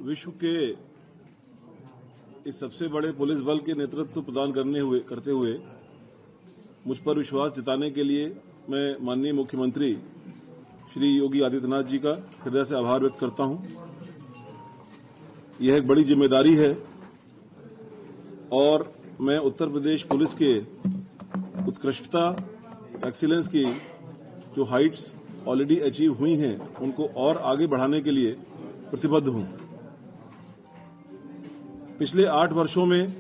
विश्व के इस सबसे बड़े पुलिस बल के नेतृत्व प्रदान करते हुए मुझ पर विश्वास जताने के लिए मैं माननीय मुख्यमंत्री श्री योगी आदित्यनाथ जी का हृदय से आभार व्यक्त करता हूं। यह एक बड़ी जिम्मेदारी है और मैं उत्तर प्रदेश पुलिस के उत्कृष्टता, एक्सीलेंस की जो हाइट्स ऑलरेडी अचीव हुई हैं उनको और आगे बढ़ाने के लिए प्रतिबद्ध हूं। पिछले 8 वर्षों में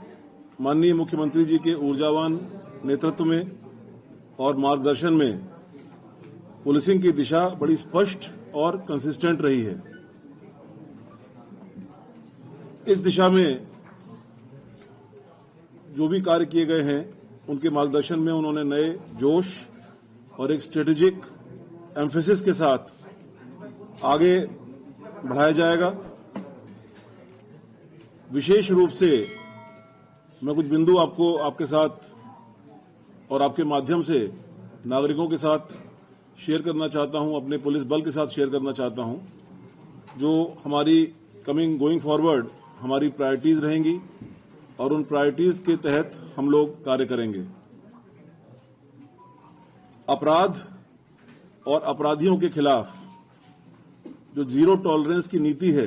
माननीय मुख्यमंत्री जी के ऊर्जावान नेतृत्व में और मार्गदर्शन में पुलिसिंग की दिशा बड़ी स्पष्ट और कंसिस्टेंट रही है। इस दिशा में जो भी कार्य किए गए हैं उनके मार्गदर्शन में उन्होंने नए जोश और एक स्ट्रेटेजिक एम्फेसिस के साथ आगे बढ़ाया जाएगा। विशेष रूप से मैं कुछ बिंदु आपके साथ और आपके माध्यम से नागरिकों के साथ शेयर करना चाहता हूं, अपने पुलिस बल के साथ शेयर करना चाहता हूं, जो हमारी गोइंग फॉरवर्ड हमारी प्रायोरिटीज रहेंगी और उन प्रायोरिटीज के तहत हम लोग कार्य करेंगे। अपराध और अपराधियों के खिलाफ जो जीरो टॉलरेंस की नीति है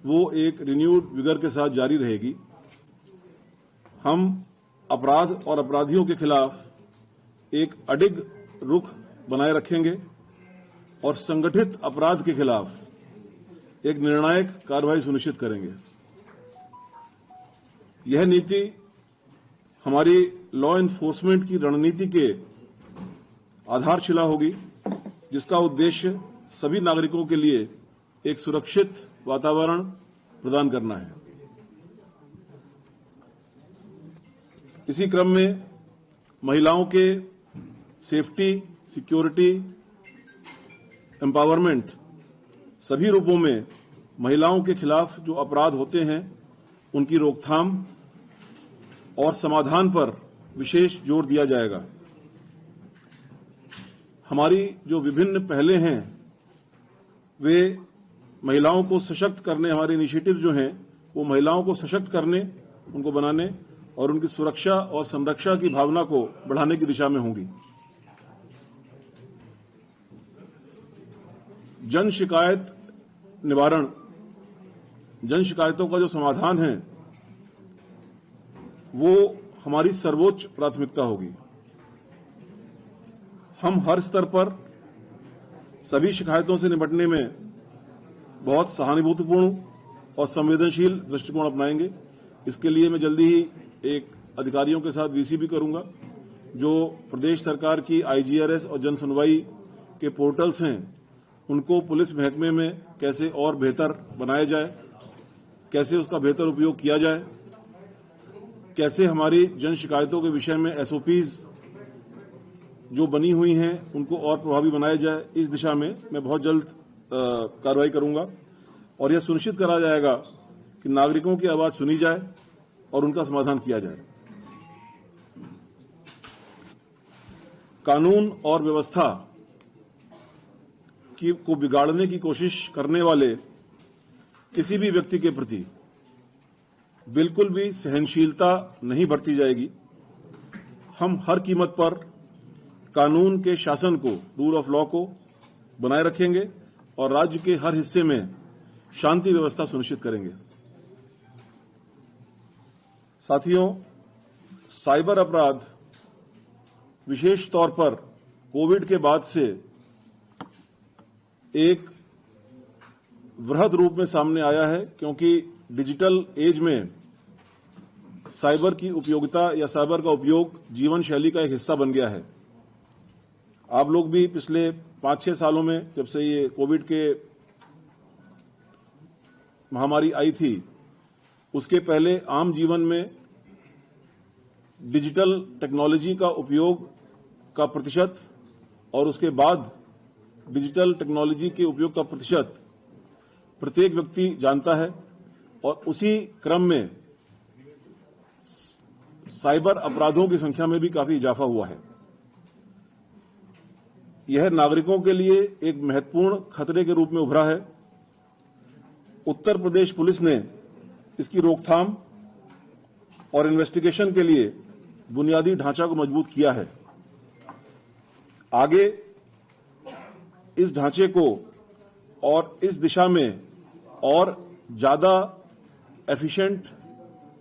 वो एक रिन्यूड विगर के साथ जारी रहेगी। हम अपराध और अपराधियों के खिलाफ एक अडिग रुख बनाए रखेंगे और संगठित अपराध के खिलाफ एक निर्णायक कार्रवाई सुनिश्चित करेंगे। यह नीति हमारी लॉ एनफोर्समेंट की रणनीति के आधारशिला होगी, जिसका उद्देश्य सभी नागरिकों के लिए एक सुरक्षित वातावरण प्रदान करना है। इसी क्रम में महिलाओं के सेफ्टी, सिक्योरिटी, एम्पावरमेंट सभी रूपों में महिलाओं के खिलाफ जो अपराध होते हैं उनकी रोकथाम और समाधान पर विशेष जोर दिया जाएगा। हमारी जो विभिन्न पहले हैं वे महिलाओं को सशक्त करने, हमारे इनिशिएटिव जो हैं वो महिलाओं को सशक्त करने, उनको बनाने और उनकी सुरक्षा और संरक्षा की भावना को बढ़ाने की दिशा में होंगी। जन शिकायत निवारण, जन शिकायतों का जो समाधान है वो हमारी सर्वोच्च प्राथमिकता होगी। हम हर स्तर पर सभी शिकायतों से निपटने में बहुत सहानुभूतिपूर्ण और संवेदनशील दृष्टिकोण अपनाएंगे। इसके लिए मैं जल्दी ही एक अधिकारियों के साथ वीसी भी करूंगा, जो प्रदेश सरकार की आईजीआरएस और जन सुनवाई के पोर्टल्स हैं उनको पुलिस महकमे में कैसे और बेहतर बनाया जाए, कैसे उसका बेहतर उपयोग किया जाए, कैसे हमारी जन शिकायतों के विषय में एसओपीज जो बनी हुई हैं उनको और प्रभावी बनाया जाए। इस दिशा में मैं बहुत जल्द कार्रवाई करूंगा और यह सुनिश्चित करा जाएगा कि नागरिकों की आवाज सुनी जाए और उनका समाधान किया जाए। कानून और व्यवस्था को बिगाड़ने की कोशिश करने वाले किसी भी व्यक्ति के प्रति बिल्कुल भी सहनशीलता नहीं बरती जाएगी। हम हर कीमत पर कानून के शासन को, रूल ऑफ लॉ को बनाए रखेंगे और राज्य के हर हिस्से में शांति व्यवस्था सुनिश्चित करेंगे। साथियों, साइबर अपराध विशेष तौर पर कोविड के बाद से एक वृहद रूप में सामने आया है, क्योंकि डिजिटल एज में साइबर की उपयोगिता या साइबर का उपयोग जीवन शैली का एक हिस्सा बन गया है। आप लोग भी पिछले 5-6 सालों में, जब से ये कोविड के महामारी आई थी, उसके पहले आम जीवन में डिजिटल टेक्नोलॉजी का उपयोग का प्रतिशत और उसके बाद डिजिटल टेक्नोलॉजी के उपयोग का प्रतिशत प्रत्येक व्यक्ति जानता है और उसी क्रम में साइबर अपराधों की संख्या में भी काफी इजाफा हुआ है। यह नागरिकों के लिए एक महत्वपूर्ण खतरे के रूप में उभरा है उत्तर प्रदेश पुलिस ने इसकी रोकथाम और इन्वेस्टिगेशन के लिए बुनियादी ढांचा को मजबूत किया है। आगे इस ढांचे को और इस दिशा में और ज्यादा एफिशिएंट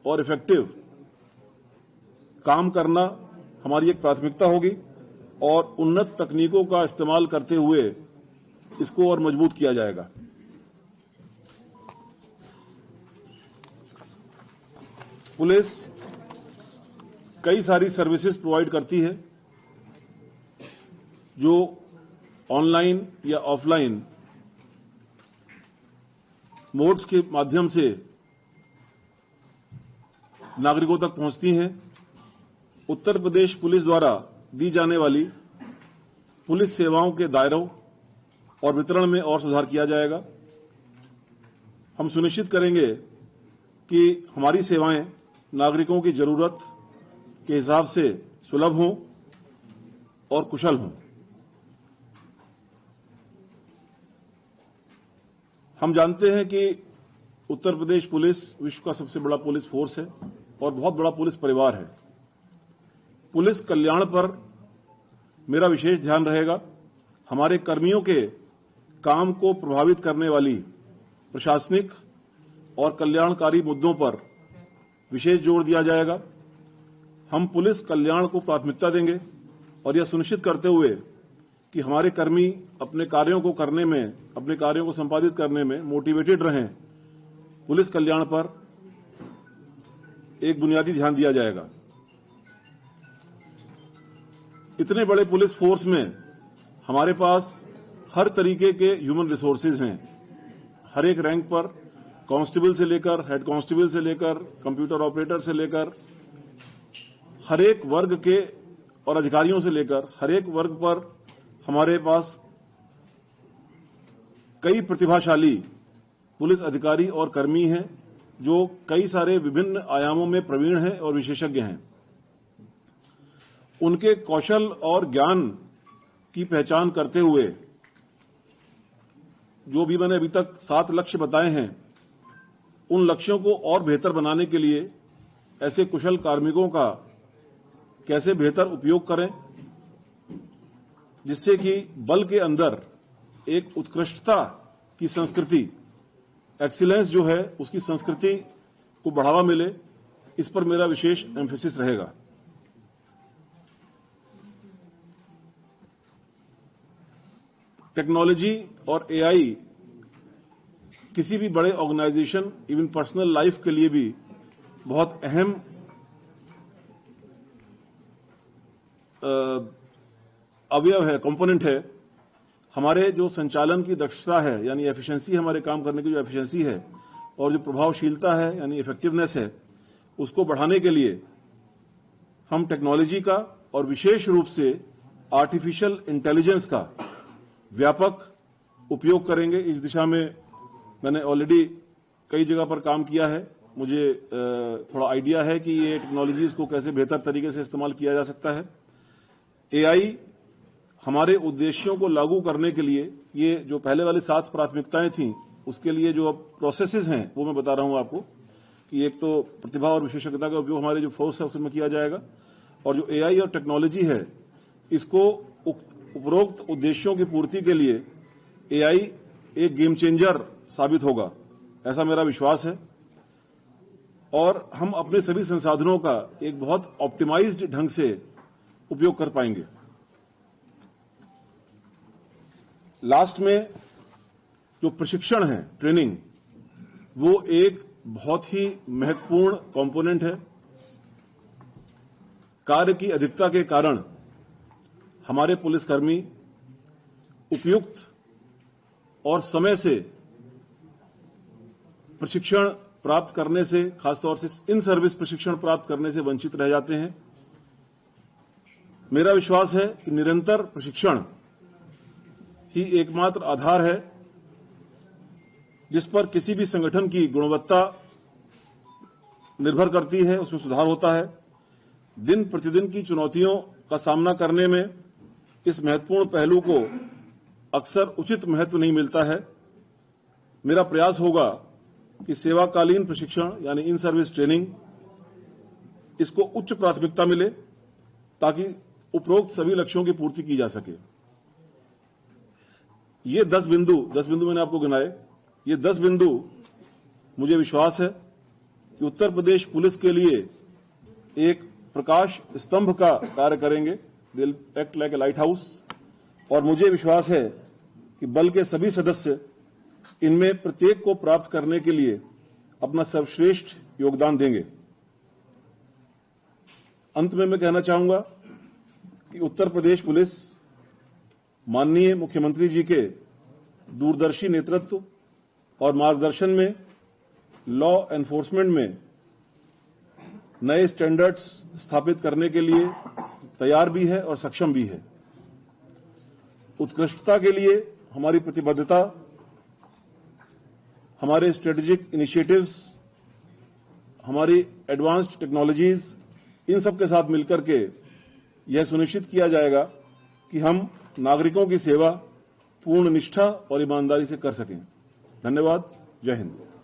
और इफेक्टिव काम करना हमारी एक प्राथमिकता होगी और उन्नत तकनीकों का इस्तेमाल करते हुए इसको और मजबूत किया जाएगा। पुलिस कई सारी सर्विसेज प्रोवाइड करती है जो ऑनलाइन या ऑफलाइन मोड्स के माध्यम से नागरिकों तक पहुंचती हैं। उत्तर प्रदेश पुलिस द्वारा दी जाने वाली पुलिस सेवाओं के दायरों और वितरण में और सुधार किया जाएगा। हम सुनिश्चित करेंगे कि हमारी सेवाएं नागरिकों की जरूरत के हिसाब से सुलभ हों और कुशल हों। हम जानते हैं कि उत्तर प्रदेश पुलिस विश्व का सबसे बड़ा पुलिस फोर्स है और बहुत बड़ा पुलिस परिवार है। पुलिस कल्याण पर मेरा विशेष ध्यान रहेगा। हमारे कर्मियों के काम को प्रभावित करने वाली प्रशासनिक और कल्याणकारी मुद्दों पर विशेष जोर दिया जाएगा। हम पुलिस कल्याण को प्राथमिकता देंगे और यह सुनिश्चित करते हुए कि हमारे कर्मी अपने कार्यों को करने में, अपने कार्यों को संपादित करने में मोटिवेटेड रहें, पुलिस कल्याण पर एक बुनियादी ध्यान दिया जाएगा। इतने बड़े पुलिस फोर्स में हमारे पास हर तरीके के ह्यूमन रिसोर्सेज हैं। हर एक रैंक पर कांस्टेबल से लेकर हेड कांस्टेबल से लेकर कंप्यूटर ऑपरेटर से लेकर हर एक वर्ग के और अधिकारियों से लेकर हर एक वर्ग पर हमारे पास कई प्रतिभाशाली पुलिस अधिकारी और कर्मी हैं जो कई सारे विभिन्न आयामों में प्रवीण हैं और विशेषज्ञ हैं। उनके कौशल और ज्ञान की पहचान करते हुए जो भी मैंने अभी तक 7 लक्ष्य बताए हैं, उन लक्ष्यों को और बेहतर बनाने के लिए ऐसे कुशल कार्मिकों का कैसे बेहतर उपयोग करें जिससे कि बल के अंदर एक उत्कृष्टता की संस्कृति, एक्सीलेंस जो है उसकी संस्कृति को बढ़ावा मिले, इस पर मेरा विशेष एम्फेसिस रहेगा। टेक्नोलॉजी और एआई किसी भी बड़े ऑर्गेनाइजेशन, इवन पर्सनल लाइफ के लिए भी बहुत अहम अवयव है, कंपोनेंट है। हमारे जो संचालन की दक्षता है यानी एफिशिएंसी, हमारे काम करने की जो एफिशिएंसी है और जो प्रभावशीलता है यानी इफेक्टिवनेस है, उसको बढ़ाने के लिए हम टेक्नोलॉजी का और विशेष रूप से आर्टिफिशियल इंटेलिजेंस का व्यापक उपयोग करेंगे। इस दिशा में मैंने ऑलरेडी कई जगह पर काम किया है। मुझे थोड़ा आइडिया है कि ये टेक्नोलॉजीज को कैसे बेहतर तरीके से इस्तेमाल किया जा सकता है। एआई हमारे उद्देश्यों को लागू करने के लिए, ये जो पहले वाली 7 प्राथमिकताएं थीं, उसके लिए जो अब प्रोसेसेस हैं वो मैं बता रहा हूं आपको कि एक तो प्रतिभा और विशेषज्ञता का उपयोग हमारे जो फोर्स है उसमें किया जाएगा और जो एआई और टेक्नोलॉजी है इसको उपरोक्त उद्देश्यों की पूर्ति के लिए एआई एक गेम चेंजर साबित होगा, ऐसा मेरा विश्वास है। और हम अपने सभी संसाधनों का एक बहुत ऑप्टिमाइज्ड ढंग से उपयोग कर पाएंगे। लास्ट में जो प्रशिक्षण है, ट्रेनिंग, वो एक बहुत ही महत्वपूर्ण कंपोनेंट है। कार्य की अधिकता के कारण हमारे पुलिसकर्मी उपयुक्त और समय से प्रशिक्षण प्राप्त करने से, खासतौर से इन सर्विस प्रशिक्षण प्राप्त करने से वंचित रह जाते हैं। मेरा विश्वास है कि निरंतर प्रशिक्षण ही एकमात्र आधार है जिस पर किसी भी संगठन की गुणवत्ता निर्भर करती है, उसमें सुधार होता है। दिन प्रतिदिन की चुनौतियों का सामना करने में इस महत्वपूर्ण पहलू को अक्सर उचित महत्व नहीं मिलता है। मेरा प्रयास होगा कि सेवाकालीन प्रशिक्षण यानी इन सर्विस ट्रेनिंग इसको उच्च प्राथमिकता मिले ताकि उपरोक्त सभी लक्ष्यों की पूर्ति की जा सके। ये 10 बिंदु मैंने आपको गिनाए। ये 10 बिंदु मुझे विश्वास है कि उत्तर प्रदेश पुलिस के लिए एक प्रकाश स्तंभ का कार्य करेंगे। They will act like a light house. और मुझे विश्वास है कि बल के सभी सदस्य इनमें प्रत्येक को प्राप्त करने के लिए अपना सर्वश्रेष्ठ योगदान देंगे। अंत में मैं कहना चाहूंगा कि उत्तर प्रदेश पुलिस माननीय मुख्यमंत्री जी के दूरदर्शी नेतृत्व और मार्गदर्शन में लॉ एनफोर्समेंट में नए स्टैंडर्ड्स स्थापित करने के लिए तैयार भी है और सक्षम भी है। उत्कृष्टता के लिए हमारी प्रतिबद्धता, हमारे स्ट्रेटेजिक इनिशिएटिव्स, हमारी एडवांस्ड टेक्नोलॉजीज, इन सब के साथ मिलकर के यह सुनिश्चित किया जाएगा कि हम नागरिकों की सेवा पूर्ण निष्ठा और ईमानदारी से कर सकें। धन्यवाद। जय हिंद।